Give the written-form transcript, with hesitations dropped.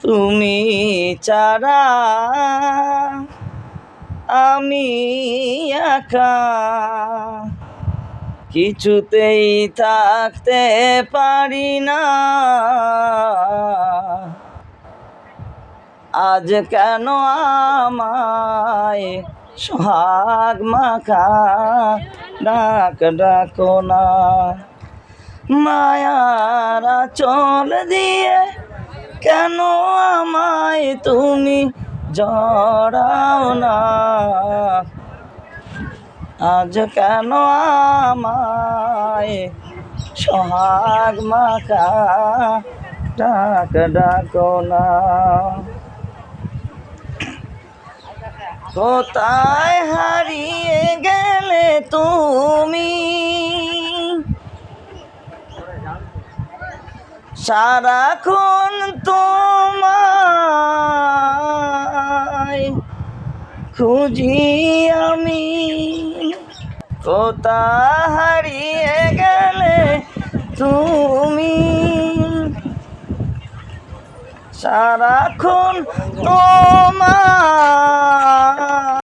তুমি ছাড়া আমি একা কিছুতেই থাকতে পারি না। আজ কেন আমায় সোহাগ মাখা ডাকো না। মায়ার আঁচল দিয়ে কেন আমায় তুমি জড়াও না। আজ কেন আমায় সোহাগ মাখা ডাকো না। কোথায় হারিয়ে গেলে তুমি সারাক্ষণ তোমায় খুঁজি আমি। কোথায় হারিয়ে গেলে তুমি সারাক্ষণ তোমায়